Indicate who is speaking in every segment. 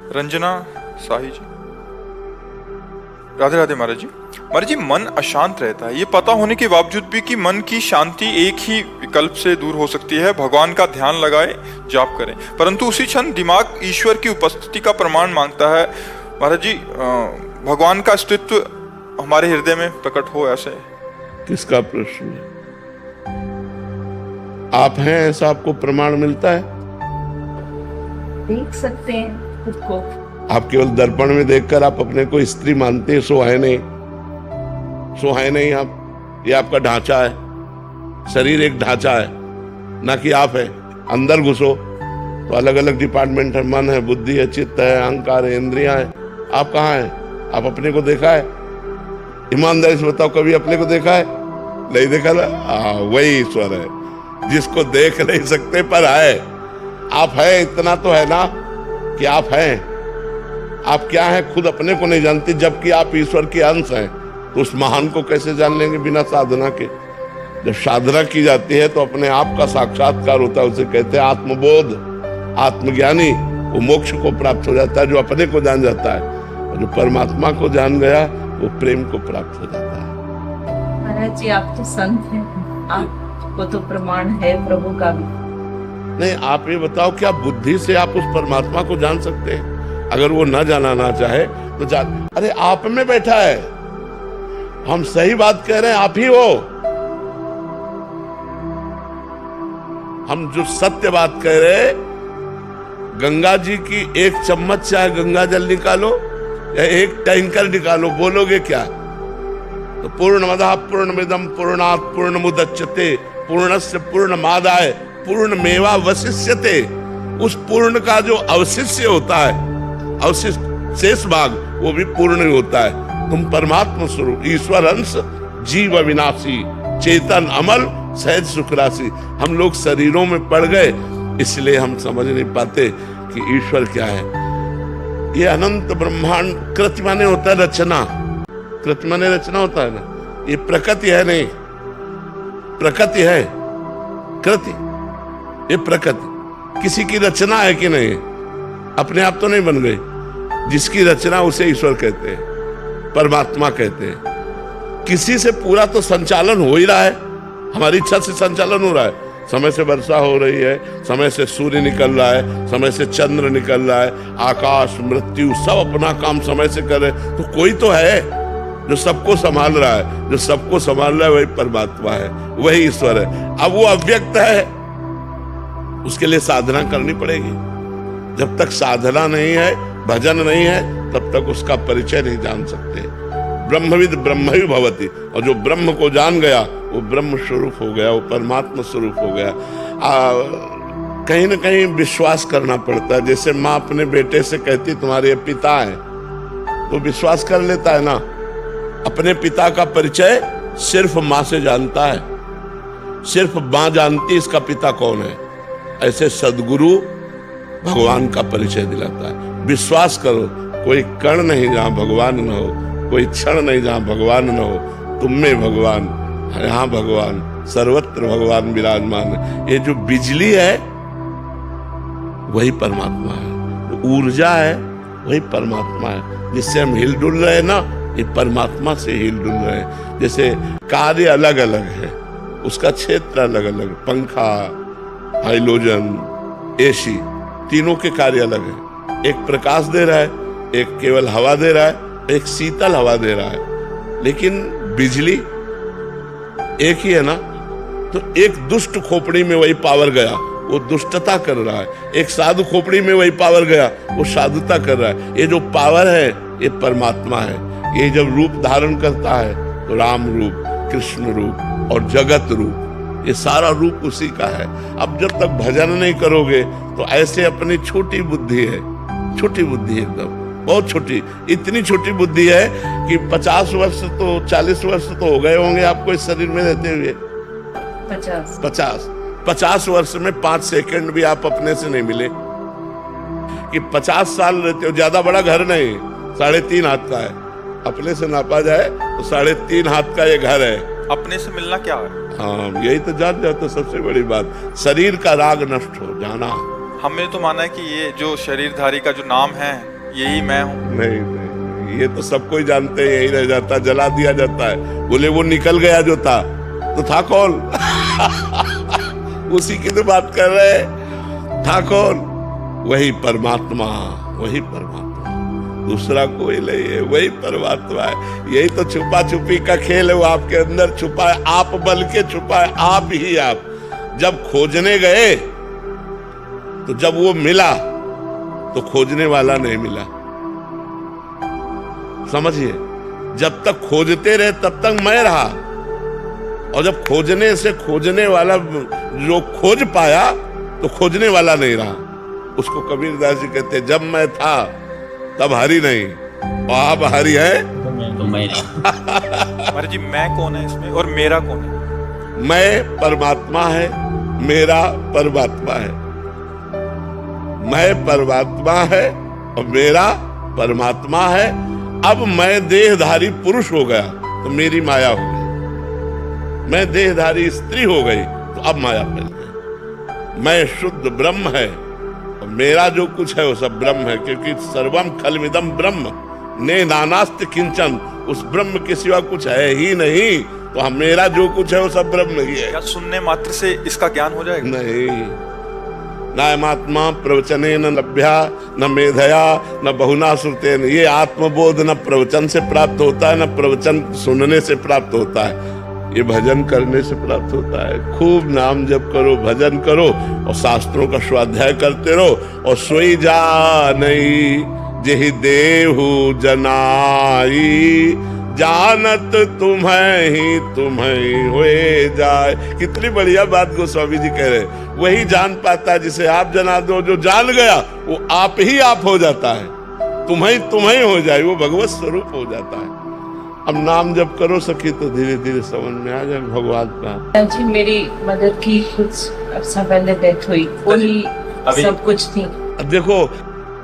Speaker 1: रंजना साही जी, राधे राधे महाराज जी। महाराज जी, मन अशांत रहता है, ये पता होने के बावजूद भी कि मन की शांति एक ही विकल्प से दूर हो सकती है, भगवान का ध्यान लगाए, जाप करें, परंतु उसी क्षण दिमाग ईश्वर की उपस्थिति का प्रमाण मांगता है। महाराज जी, भगवान का अस्तित्व हमारे हृदय में प्रकट हो, ऐसे
Speaker 2: किसका प्रश्न है? आप हैं ऐसा आपको प्रमाण मिलता है?
Speaker 3: देख सकते हैं खुद को।
Speaker 2: आप केवल दर्पण में देखकर आप अपने को स्त्री मानते हैं, सो है नहीं, सो है नहीं आप। ये आपका ढांचा है, शरीर एक ढांचा है, ना कि आप है। अंदर घुसो तो अलग अलग डिपार्टमेंट है, मन है, बुद्धि है, चित्त है, अहंकार है, इंद्रियां है। आप कहाँ हैं? आप अपने को देखा है? ईमानदारी से बताओ, कभी अपने को देखा है? नहीं देखा ना? वही ईश्वर है जिसको देख नहीं सकते पर है। आप है, इतना तो है ना कि आप हैं। आप क्या हैं खुद अपने को नहीं जानते, जबकि आप ईश्वर के अंश हैं। तो उस महान को कैसे जान लेंगे बिना साधना के? जब साधना की जाती है तो अपने आप का साक्षात्कार होता है, उसे कहते हैं आत्मबोध। आत्मज्ञानी वो मोक्ष को प्राप्त हो जाता है, जो अपने को जान जाता है। और जो परमात्मा को जान गया वो प्रेम को प्राप्त हो जाता है।
Speaker 3: महाराज जी, आप तो संत हैं, आपको तो प्रमाण है प्रभु का भी।
Speaker 2: नहीं, आप ये बताओ, क्या बुद्धि से आप उस परमात्मा को जान सकते हैं? अगर वो न जाना चाहे तो जान। अरे आप में बैठा है, हम सही बात कह रहे हैं, आप ही हो। हम जो सत्य बात कह रहे हैं, गंगा जी की एक चम्मच चाहे गंगा जल निकालो या एक टैंकर निकालो, बोलोगे क्या? तो पूर्णमदः पूर्णमिदं पूर्णात् पूर्णमुदच्यते पूर्णस्य पूर्णमादाय पूर्णमेवावशिष्यते। उस पूर्ण का जो अवशिष्य होता है, अवशिष्ट शेष भाग, वो भी पूर्ण होता है। तुम परमात्मा स्वरूप, ईश्वर अंश, जीव अविनाशी, चेतन अमल, सहज सुख राशि। हम लोग शरीरों में पड़ गए, इसलिए हम समझ नहीं पाते कि ईश्वर क्या है। ये अनंत ब्रह्मांड, कृति माने होता है रचना, कृति माने रचना होता है ना। ये प्रकृति है नहीं, प्रकृति है कृति। ये प्रकृति किसी की रचना है कि नहीं? अपने आप तो नहीं बन गई। जिसकी रचना उसे ईश्वर कहते हैं, परमात्मा कहते हैं। किसी से पूरा तो संचालन हो ही रहा है, हमारी इच्छा से संचालन हो रहा है। समय से वर्षा हो रही है, समय से सूर्य निकल रहा है, समय से चंद्र निकल रहा है, आकाश मृत्यु सब अपना काम समय से कर रहे। तो कोई तो है जो सबको संभाल रहा है। जो सबको संभाल रहा है वही परमात्मा है, वही ईश्वर है। अब वो अव्यक्त है, उसके लिए साधना करनी पड़ेगी। जब तक साधना नहीं है, भजन नहीं है, तब तक उसका परिचय नहीं जान सकते। ब्रह्मविद ब्रह्म ही भवति। और जो ब्रह्म को जान गया वो ब्रह्म स्वरूप हो गया, वो परमात्मा स्वरूप हो गया। कहीं ना कहीं विश्वास करना पड़ता है। जैसे माँ अपने बेटे से कहती तुम्हारे पिता है, तो विश्वास कर लेता है ना। अपने पिता का परिचय सिर्फ माँ से जानता है, सिर्फ माँ जानती इसका पिता कौन है। ऐसे सदगुरु भगवान का परिचय दिलाता है। विश्वास करो, कोई कण नहीं जहां भगवान न हो, कोई क्षण नहीं जहां भगवान न हो। तुम में भगवान, यहाँ भगवान, सर्वत्र भगवान विराजमान है। ये जो बिजली है वही परमात्मा है, जो ऊर्जा है वही परमात्मा है। जिससे हम हिलडुल रहे ना, ये परमात्मा से हिलडुल रहे हैं। जैसे कार्य अलग अलग है, उसका क्षेत्र अलग अलग। पंखा, हाइड्रोजन, एसी, तीनों के कार्य अलग है। एक प्रकाश दे रहा है, एक केवल हवा दे रहा है, एक शीतल हवा दे रहा है। लेकिन बिजली एक ही है ना। तो एक दुष्ट खोपड़ी में वही पावर गया, वो दुष्टता कर रहा है। एक साधु खोपड़ी में वही पावर गया, वो साधुता कर रहा है। ये जो पावर है ये परमात्मा है। ये जब रूप धारण करता है तो राम रूप, कृष्ण रूप और जगत रूप, ये सारा रूप उसी का है। अब जब तक भजन नहीं करोगे तो ऐसे अपनी छोटी बुद्धि है, छोटी बुद्धि एकदम बहुत छोटी, इतनी छोटी बुद्धि है कि 50 वर्ष तो 40 वर्ष तो हो गए होंगे आपको इस शरीर में रहते हुए। 50 वर्ष में 5 सेकंड भी आप अपने से नहीं मिले। कि 50 साल रहते हो, ज्यादा बड़ा घर नहीं, 3.5 हाथ का है। अपने से नापा जाए तो 3.5 हाथ का ये घर है।
Speaker 1: अपने से मिलना क्या है?
Speaker 2: हाँ, यही तो जान जाते सबसे बड़ी बात, शरीर का राग नष्ट हो जाना।
Speaker 1: हमने तो माना है कि ये जो शरीरधारी का जो नाम है यही मैं हूँ।
Speaker 2: नहीं नहीं, ये तो सबको ही जानते हैं, यही रह जाता, जला दिया जाता है। बोले वो निकल गया जो था, तो था कौन? उसी की तो बात कर रहे हैं। था कौन? वही परमात्मा, वही परमात्मा, दूसरा कोई नहीं है, वही परमात्मा है। यही तो छुपा छुपी का खेल है, वो आपके अंदर छुपा है, आप बल के छुपा है, आप ही आप। जब खोजने गए तो जब वो मिला तो खोजने वाला नहीं मिला। समझिए, जब तक खोजते रहे तब तक मैं रहा, और जब खोजने से खोजने वाला जो खोज पाया तो खोजने वाला नहीं रहा। उसको कबीरदास जी कहते, जब मैं था तब हरि नहीं, और आप हरि है
Speaker 4: तो मैं नहीं।
Speaker 1: महाराज जी मैं कौन है इसमें और मेरा कौन है?
Speaker 2: मैं परमात्मा है, मेरा परमात्मा है। मैं परमात्मा है और मेरा परमात्मा है। अब मैं देहधारी पुरुष हो गया तो मेरी माया हो गई, मैं देहधारी स्त्री हो गई तो अब माया फैल गई। मैं शुद्ध ब्रह्म है और मेरा जो कुछ है वो सब ब्रह्म है, क्योंकि सर्वम खलमिदम ब्रह्म ने नानास्त किंचन, उस ब्रह्म के सिवा कुछ है ही नहीं। तो हम, मेरा जो कुछ है वो सब ब्रह्म ही है।
Speaker 1: क्या सुनने मात्र से इसका ज्ञान हो जाएगा?
Speaker 2: नहीं, नायमात्मा प्रवचने न लभ्या न मेधया न बहुना श्रुतेन। ये आत्मबोध न प्रवचन से प्राप्त होता है, न प्रवचन सुनने से प्राप्त होता है, ये भजन करने से प्राप्त होता है। खूब नाम जप करो, भजन करो और शास्त्रों का स्वाध्याय करते रहो, और सोई जा नहीं जेहि देहु जनाई, जानत तुम्हें ही तुम्हें हुए जाए। कितनी बढ़िया बात गोस्वामी जी कह रहे हैं। वही जान पाता है जिसे आप जना दो, जो जान गया वो आप ही आप हो जाता है, तुम्हें तुम्हें हो जाए, वो भगवत स्वरूप हो जाता है। अब नाम जब करो सखी तो धीरे धीरे समझ में आ जाए भगवान का।
Speaker 3: जी मेरी मदर की कुछ अर्सा पहले डेथ हुई, वही सब कुछ थी।
Speaker 2: अब देखो,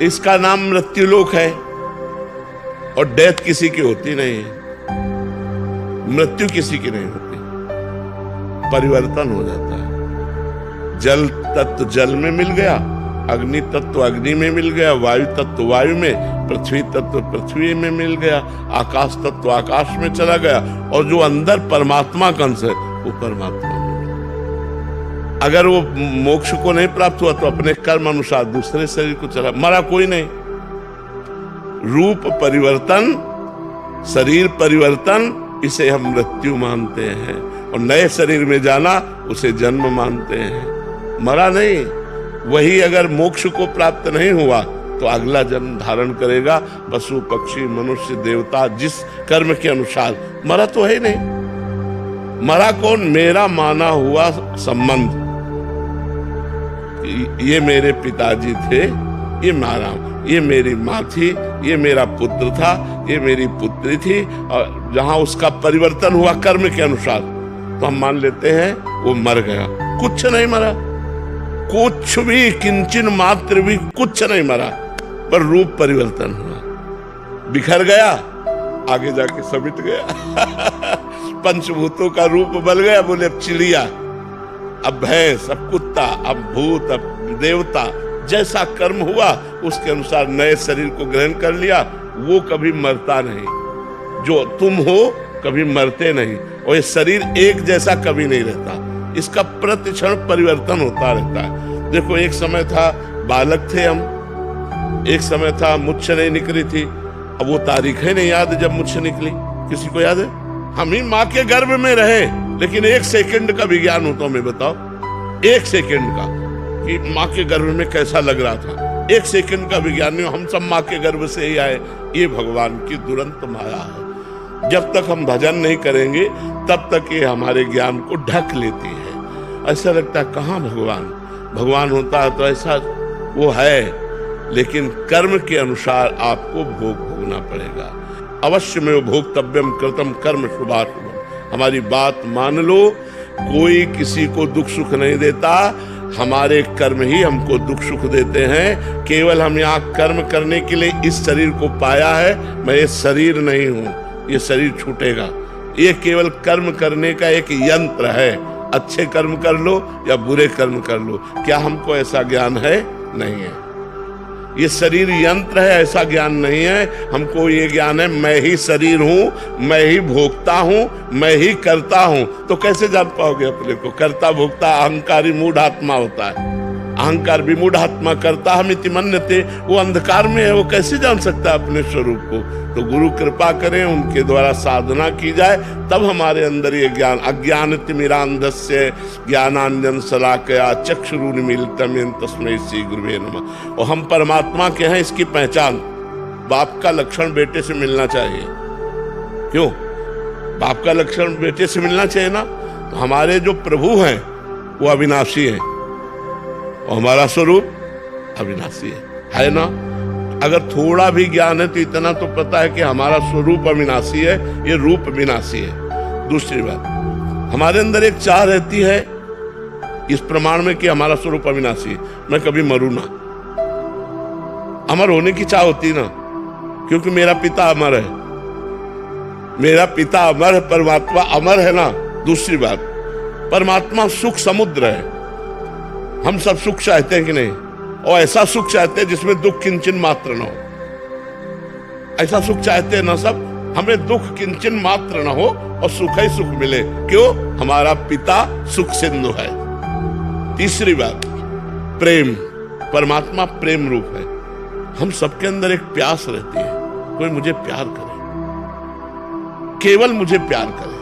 Speaker 2: इसका नाम मृत्युलोक है, और डेथ किसी की होती नहीं है, मृत्यु किसी की नहीं होती, परिवर्तन हो जाता है। जल तत्व जल में मिल गया, अग्नि तत्व अग्नि में मिल गया, वायु तत्व वायु में, पृथ्वी तत्व पृथ्वी में मिल गया, आकाश तत्व आकाश में चला गया, और जो अंदर परमात्मा का अंश है वो परमात्मा में। अगर वो मोक्ष को नहीं प्राप्त हुआ तो अपने कर्म अनुसार दूसरे शरीर को चला, मरा कोई नहीं। रूप परिवर्तन, शरीर परिवर्तन, इसे हम मृत्यु मानते हैं, और नए शरीर में जाना उसे जन्म मानते हैं। मरा नहीं। वही अगर मोक्ष को प्राप्त नहीं हुआ तो अगला जन्म धारण करेगा, पशु पक्षी मनुष्य देवता, जिस कर्म के अनुसार। मरा तो है नहीं। मरा कौन? मेरा माना हुआ संबंध। ये मेरे पिताजी थे, ये मारा, ये मेरी माँ थी, ये मेरा पुत्र था, ये मेरी पुत्री थी, और जहां उसका परिवर्तन हुआ कर्म के अनुसार तो हम मान लेते हैं वो मर गया। कुछ नहीं मरा, कुछ भी, किंचन मात्र भी कुछ नहीं मरा, पर रूप परिवर्तन हुआ, बिखर गया, आगे जाके समिट गया। पंचभूतों का रूप बदल गया। बोले अब चिड़िया, अब भैंस, अब कुत्ता, अब भूत, अब देवता, जैसा कर्म हुआ उसके अनुसार नए शरीर को ग्रहण कर लिया। वो कभी मरता नहीं, जो तुम हो कभी मरते नहीं, और ये शरीर एक जैसा कभी नहीं रहता, इसका प्रतिक्षण परिवर्तन होता रहता है। देखो, एक समय था बालक थे हम, एक समय था मुच्छ नहीं निकली थी। अब वो तारीखें नहीं याद जब मुच्छ निकली, किसी को याद है? हम ही माँ के गर्भ में रहे, लेकिन एक सेकंड का विज्ञान हो तो हमें बताओ, एक सेकंड का, कि माँ के गर्भ में कैसा लग रहा था। एक सेकंड का विज्ञान नहीं, हम सब माँ के गर्भ से ही आए। ये भगवान की दुरंत माया है। जब तक हम भजन नहीं करेंगे तब तक ये हमारे ज्ञान को ढक लेती है। ऐसा लगता है कहाँ भगवान, भगवान होता है तो ऐसा वो है, लेकिन कर्म के अनुसार आपको भोग भोगना पड़ेगा। अवश्य में भोक्तव्यम कृतम कर्म शुभाशुभम। हमारी बात मान लो, कोई किसी को दुख सुख नहीं देता, हमारे कर्म ही हमको दुख सुख देते हैं। केवल हम यहाँ कर्म करने के लिए इस शरीर को पाया है। मैं ये शरीर नहीं हूँ, ये शरीर छूटेगा। ये केवल कर्म करने का एक यंत्र है। अच्छे कर्म कर लो या बुरे कर्म कर लो, क्या हमको ऐसा ज्ञान है? नहीं है। ये शरीर यंत्र है ऐसा ज्ञान नहीं है। हमको ये ज्ञान है मैं ही शरीर हूं, मैं ही भोगता हूं, मैं ही करता हूं। तो कैसे जान पाओगे अपने को? करता भोगता अहंकारी मूढ़ आत्मा होता है। अहंकार विमूढ़ आत्मा करता हम इति मन्यते, वो अंधकार में है, वो कैसे जान सकता है अपने स्वरूप को? तो गुरु कृपा करें, उनके द्वारा साधना की जाए, तब हमारे अंदर ये ज्ञान। अज्ञान तिमिरांधस्य ज्ञानांजन शलाकया चक्षुरुन्मीलितं येन तस्मै श्री गुरुवे नमः। और हम परमात्मा के हैं, इसकी पहचान बाप का लक्षण बेटे से मिलना चाहिए। क्यों? बाप का लक्षण बेटे से मिलना चाहिए ना। तो हमारे जो प्रभु हैं वो अविनाशी हैं और हमारा स्वरूप अविनाशी है ना। अगर थोड़ा भी ज्ञान है तो इतना तो पता है कि हमारा स्वरूप अविनाशी है, ये रूप विनाशी है। दूसरी बात, हमारे अंदर एक चाह रहती है इस प्रमाण में कि हमारा स्वरूप अविनाशी है, मैं कभी मरूं ना। अमर होने की चाह होती ना, क्योंकि मेरा पिता अमर है, मेरा पिता अमर है, परमात्मा अमर है ना। दूसरी बात, परमात्मा सुख समुद्र है। हम सब सुख चाहते हैं कि नहीं? और ऐसा सुख चाहते हैं जिसमें दुख किंचन मात्र न हो। ऐसा सुख चाहते हैं ना सब, हमें दुख किंचन मात्र न हो और सुख ही सुख मिले। क्यों? हमारा पिता सुख सिंधु है। तीसरी बात, प्रेम। परमात्मा प्रेम रूप है। हम सबके अंदर एक प्यास रहती है, कोई मुझे प्यार करे, केवल मुझे प्यार करे,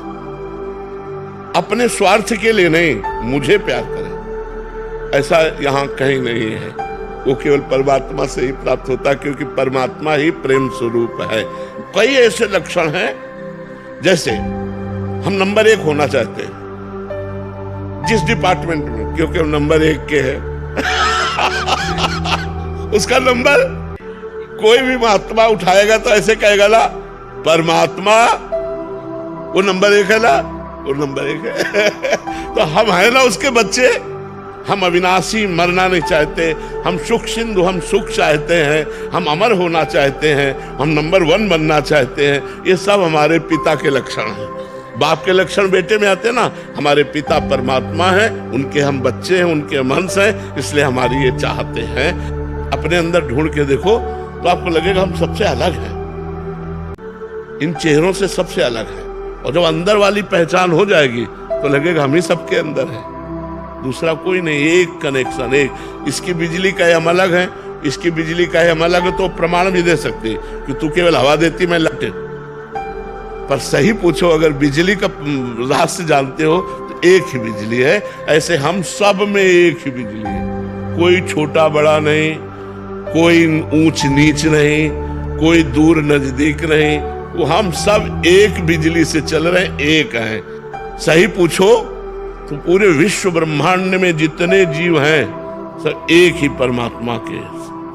Speaker 2: अपने स्वार्थ के लिए नहीं, मुझे प्यार करे। ऐसा यहां कहीं नहीं है, वो केवल परमात्मा से ही प्राप्त होता है, क्योंकि परमात्मा ही प्रेम स्वरूप है। कई ऐसे लक्षण हैं, जैसे हम नंबर 1 होना चाहते हैं जिस डिपार्टमेंट में, क्योंकि हम नंबर 1 के हैं उसका नंबर कोई भी महात्मा उठाएगा तो ऐसे कहेगा ना, परमात्मा वो नंबर 1 है ना, वो नंबर 1 है तो हम है ना उसके बच्चे। हम अविनाशी, मरना नहीं चाहते, हम सुख सिंधु, हम सुख चाहते हैं, हम अमर होना चाहते हैं, हम नंबर 1 बनना चाहते हैं। ये सब हमारे पिता के लक्षण हैं। बाप के लक्षण बेटे में आते हैं ना। हमारे पिता परमात्मा है, उनके हम बच्चे हैं, उनके हम अंश हैं, इसलिए हमारी ये चाहते हैं। अपने अंदर ढूंढ के देखो तो आपको लगेगा हम सबसे अलग हैं, इन चेहरों से सबसे अलग है। और जब अंदर वाली पहचान हो जाएगी तो लगेगा हम ही सबके अंदर है, दूसरा कोई नहीं। एक कनेक्शन, एक। इसकी बिजली का हम अलग है, इसकी बिजली का हम अलग है, तो प्रमाण भी दे सकते कि तू केवल हवा देती, मैं लालटेन। पर सही पूछो, अगर बिजली का रहस्य जानते हो तो एक ही बिजली है। ऐसे हम सब में एक ही बिजली है, कोई छोटा बड़ा नहीं, कोई ऊंच नीच नहीं, कोई दूर नजदीक नहीं। वो हम सब एक बिजली से चल रहे हैं, एक हैं। सही पूछो तो पूरे विश्व ब्रह्मांड में जितने जीव हैं सब एक ही परमात्मा के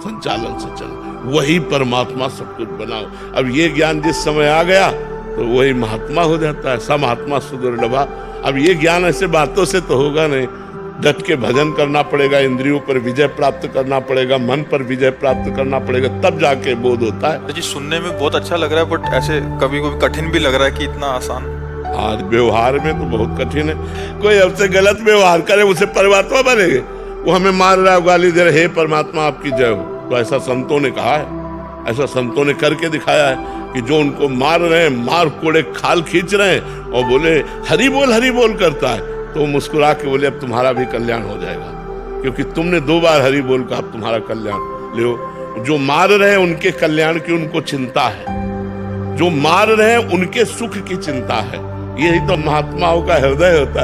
Speaker 2: संचालन से चल रहे हैं। वही परमात्मा सब कुछ बनाओ। अब ये ज्ञान जिस समय आ गया तो वही महात्मा हो जाता है। सब महात्मा सुदुर्लभा। अब ये ज्ञान ऐसे बातों से तो होगा नहीं, डट के भजन करना पड़ेगा, इंद्रियों पर विजय प्राप्त करना पड़ेगा, मन पर विजय प्राप्त करना पड़ेगा, तब जाके बोध होता है।
Speaker 1: जी सुनने में बहुत अच्छा लग रहा है, बट ऐसे कभी कभी कठिन भी लग रहा है कि इतना आसान।
Speaker 2: हाँ, व्यवहार में तो बहुत कठिन है। कोई हमसे गलत व्यवहार करे उसे परमात्मा बनेंगे। वो हमें मार रहा है, गाली दे रहा है, हे परमात्मा आपकी जय हो। तो ऐसा संतों ने कहा है, ऐसा संतों ने करके दिखाया है कि जो उनको मार रहे हैं, मार कोड़े खाल खींच रहे हैं और बोले हरि बोल करता है, तो मुस्कुरा के बोले अब तुम्हारा भी कल्याण हो जाएगा, क्योंकि तुमने 2 बार हरि बोल का, अब तुम्हारा कल्याण ले। जो मार रहे हैं उनके कल्याण की उनको चिंता है, जो मार रहे हैं उनके सुख की चिंता है। यही तो महात्माओं का हृदय होता है।